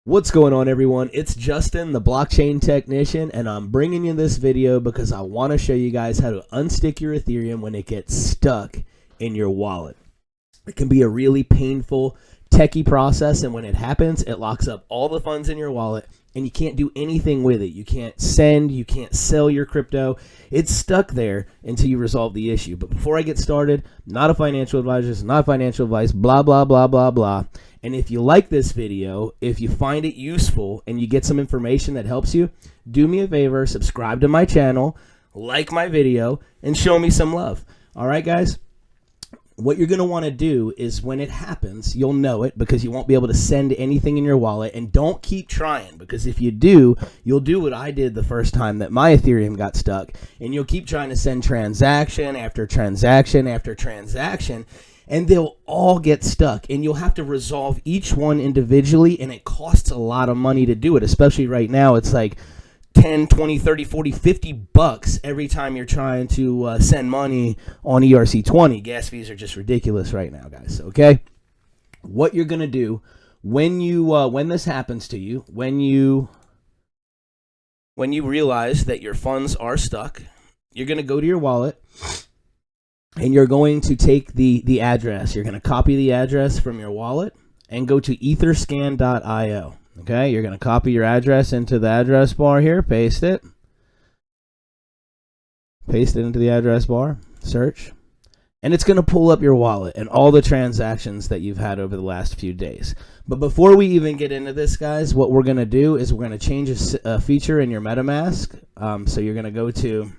What's going on, everyone? It's Justin, the blockchain technician, and I'm bringing you this video because I want to show you guys how to unstick your Ethereum when it gets stuck in your wallet. It can be a really painful, techie process, and when it happens, it locks up all the funds in your wallet, and you can't do anything with it. You can't send, you can't sell your crypto. It's stuck there until you resolve the issue. But before I get started, not a financial advisor, it's not financial advice, blah, blah, blah, blah, blah. And if you like this video, if you find it useful and you get some information that helps you, do me a favor, subscribe to my channel, like my video, and show me some love. All right, guys? What you're going to want to do is when it happens, you'll know it because you won't be able to send anything in your wallet. And don't keep trying, because if you do, you'll do what I did the first time that my Ethereum got stuck. And you'll keep trying to send transaction after transaction after transaction, and they'll all get stuck, and you'll have to resolve each one individually, and it costs a lot of money to do it, especially right now. It's like 10, 20, 30, 40, 50 bucks every time you're trying to send money on ERC20. Gas fees are just ridiculous right now, guys, okay? What you're going to do when this happens to you, when you realize that your funds are stuck, you're going to go to your wallet, and you're going to take the address. You're going to copy the address from your wallet and go to etherscan.io. Okay, you're going to copy your address into the address bar here, paste it into the address bar, search, and it's going to pull up your wallet and all the transactions that you've had over the last few days. But before we even get into this, guys, what we're going to do is we're going to change a feature in your Metamask. So you're going to go to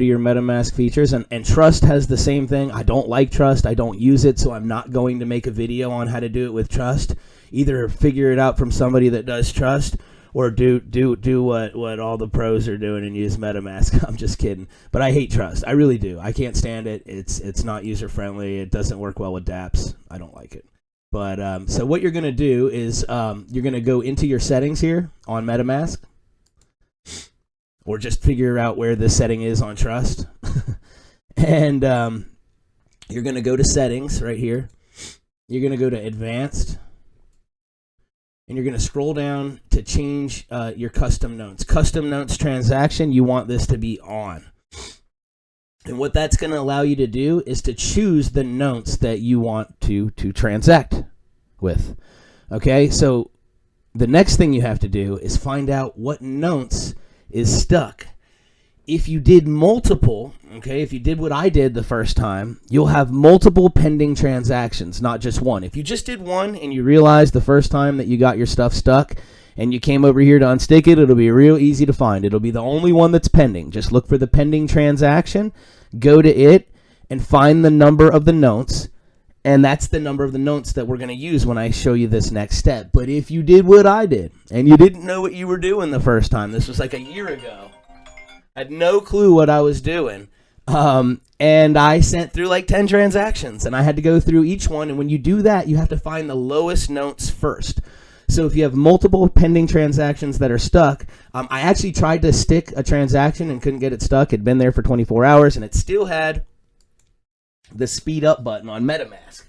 your Metamask features, and Trust has the same thing. I don't like Trust. I don't use it, so I'm not going to make a video on how to do it with Trust. Either figure it out from somebody that does Trust, or do what all the pros are doing and use Metamask. I'm just kidding. But I hate Trust. I really do. I can't stand it. It's not user-friendly. It doesn't work well with dApps. I don't like it. But so what you're going to do is you're going to go into your settings here on Metamask, or just figure out where this setting is on Trust. And you're going to go to settings right here. You're going to go to advanced. And you're going to scroll down to change your custom notes. Custom notes transaction, you want this to be on. And what that's going to allow you to do is to choose the notes that you want to transact with. Okay, so the next thing you have to do is find out what notes is stuck. If you did multiple, okay, if you did what I did the first time, you'll have multiple pending transactions, not just one. If you just did one and you realized the first time that you got your stuff stuck and you came over here to unstick it, it'll be real easy to find. It'll be the only one that's pending. Just look for the pending transaction, go to it, and find the number of the notes. And that's the number of the notes that we're going to use when I show you this next step. But if you did what I did, and you didn't know what you were doing the first time, this was like a year ago, I had no clue what I was doing, and I sent through like 10 transactions, and I had to go through each one, and when you do that, you have to find the lowest notes first. So if you have multiple pending transactions that are stuck, I actually tried to stick a transaction and couldn't get it stuck. It had been there for 24 hours, and it still had the speed up button on Metamask.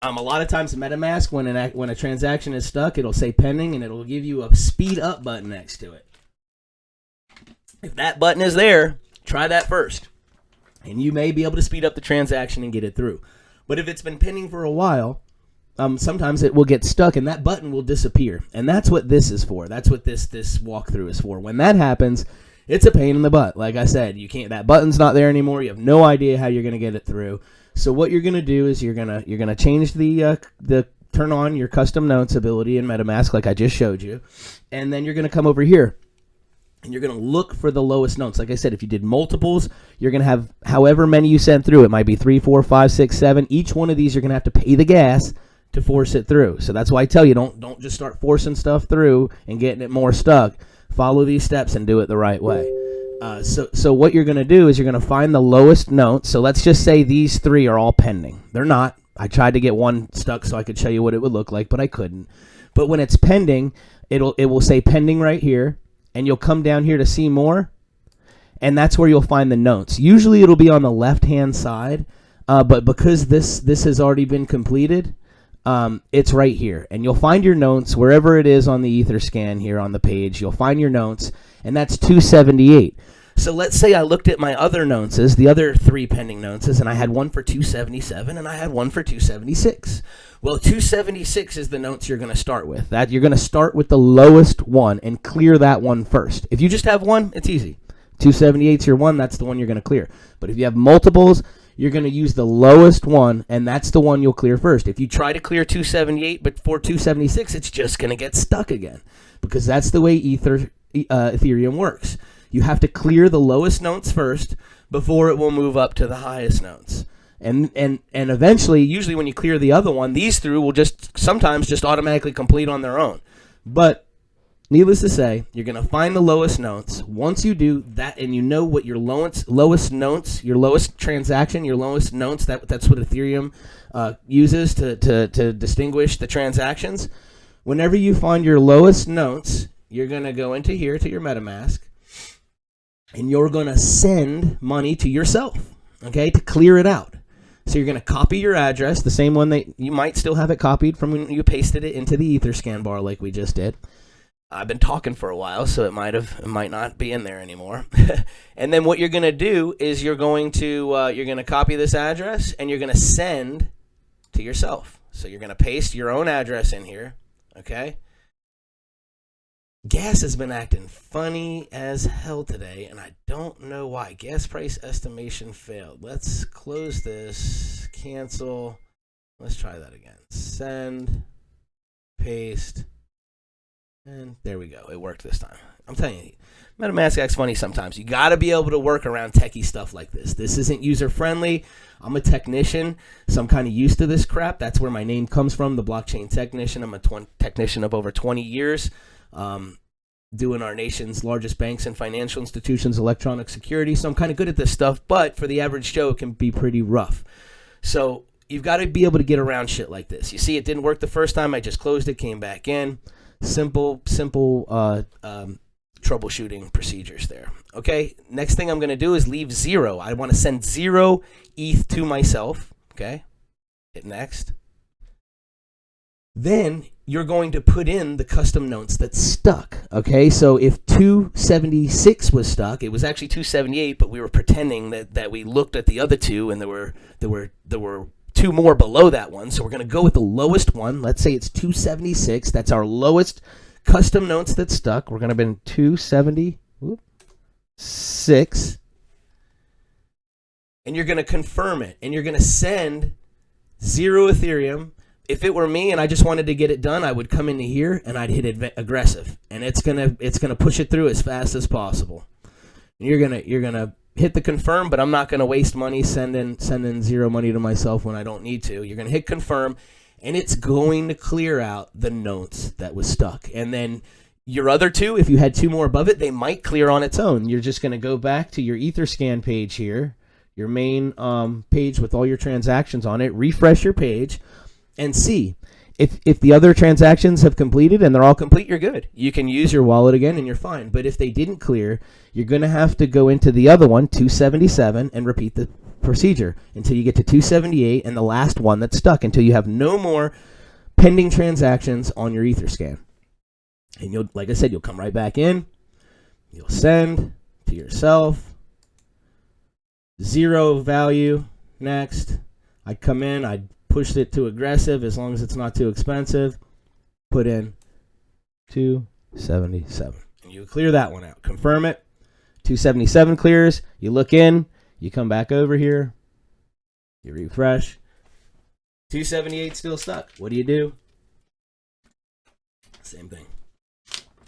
A lot of times Metamask, when a transaction is stuck, it'll say pending, and it'll give you a speed up button next to it. If that button is there, try that first, and you may be able to speed up the transaction and get it through. But if it's been pending for a while, sometimes it will get stuck, and that button will disappear. And that's what this is for. That's what this walkthrough is for. When that happens, it's a pain in the butt. Like I said, you can't. That button's not there anymore. You have no idea how you're going to get it through. So what you're going to do is you're gonna change the turn on your custom notes ability in MetaMask, like I just showed you, and then you're going to come over here and you're going to look for the lowest notes. Like I said, if you did multiples, you're going to have however many you sent through. It might be 3, 4, 5, 6, 7. Each one of these you're going to have to pay the gas to force it through. So that's why I tell you, don't just start forcing stuff through and getting it more stuck. Follow these steps and do it the right way. So what you're going to do is you're going to find the lowest notes. So let's just say these 3 are all pending. They're not. I tried to get one stuck so I could show you what it would look like, but I couldn't. But when it's pending, it will say pending right here, and you'll come down here to see more, and that's where you'll find the notes. Usually it'll be on the left-hand side, but because this has already been completed, it's right here. And you'll find your notes wherever it is on the Etherscan here on the page. You'll find your notes, and that's 278. So let's say I looked at my other notes, the other 3 pending notes, and I had one for 277 and I had one for 276. Well, 276 is the notes you're going to start with. That you're going to start with the lowest one and clear that one first. If you just have one, it's easy. 278 is your one, that's the one you're going to clear. But if you have multiples, you're going to use the lowest one, and that's the one you'll clear first. If you try to clear 278 but for 276, it's just going to get stuck again, because that's the way Ethereum works. You have to clear the lowest notes first before it will move up to the highest notes. And eventually, usually when you clear the other one, these through will sometimes just automatically complete on their own. But needless to say, you're going to find the lowest notes. Once you do that, and you know what your lowest notes, your lowest transaction, your lowest notes, that's what Ethereum uses to distinguish the transactions. Whenever you find your lowest notes, you're going to go into here to your Metamask, and you're going to send money to yourself, okay, to clear it out. So you're going to copy your address, the same one that you might still have it copied from when you pasted it into the Etherscan bar like we just did. I've been talking for a while, so it might not be in there anymore. And then what you're going to do is you're going to copy this address, and you're going to send to yourself. So you're going to paste your own address in here, okay? Gas has been acting funny as hell today, and I don't know why. Gas price estimation failed. Let's close this, cancel. Let's try that again. Send, paste, and there we go. It worked this time. I'm telling you, MetaMask acts funny sometimes. You got to be able to work around techie stuff like this. This isn't user-friendly. I'm a technician, so I'm kind of used to this crap. That's where my name comes from, the blockchain technician. I'm a technician of over 20 years. Doing our nation's largest banks and financial institutions electronic security, so I'm kind of good at this stuff, but for the average Joe it can be pretty rough. So you've got to be able to get around shit like this. You see, it didn't work the first time. I just closed it, came back in. Simple troubleshooting procedures there. Okay, next thing I'm going to do is leave 0. I want to send 0 ETH to myself. Okay, hit next. Then you're going to put in the custom notes that's stuck. Okay, so if 276 was stuck, it was actually 278, but we were pretending that we looked at the other two, and there were 2 more below that one. So we're going to go with the lowest one. Let's say it's 276. That's our lowest custom notes that's stuck. We're going to put in 276, and you're going to confirm it, and you're going to send 0 Ethereum. If it were me and I just wanted to get it done, I would come into here and I'd hit aggressive, and it's gonna push it through as fast as possible. And you're gonna hit the confirm, but I'm not gonna waste money sending 0 money to myself when I don't need to. You're gonna hit confirm, and it's going to clear out the notes that was stuck. And then your other 2, if you had 2 more above it, they might clear on its own. You're just gonna go back to your Etherscan page here, your main page with all your transactions on it. Refresh your page. And see, if the other transactions have completed and they're all complete, you're good. You can use your wallet again and you're fine. But if they didn't clear, you're going to have to go into the other one, 277, and repeat the procedure until you get to 278 and the last one that's stuck, until you have no more pending transactions on your Etherscan. And you'll, like I said, you'll come right back in. You'll send to yourself. 0 value. Next. I'd come in. I'd push it to aggressive as long as it's not too expensive. Put in 277. And you clear that one out. Confirm it. 277 clears. You look in. You come back over here. You refresh. 278 still stuck. What do? Same thing.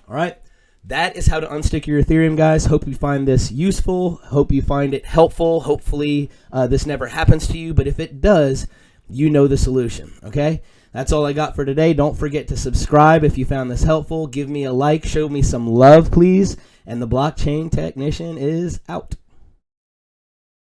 All right. That is how to unstick your Ethereum, guys. Hope you find this useful. Hope you find it helpful. Hopefully this never happens to you. But if it does, you know the solution, okay? That's all I got for today. Don't forget to subscribe if you found this helpful. Give me a like. Show me some love, please. And the Blockchain Technician is out.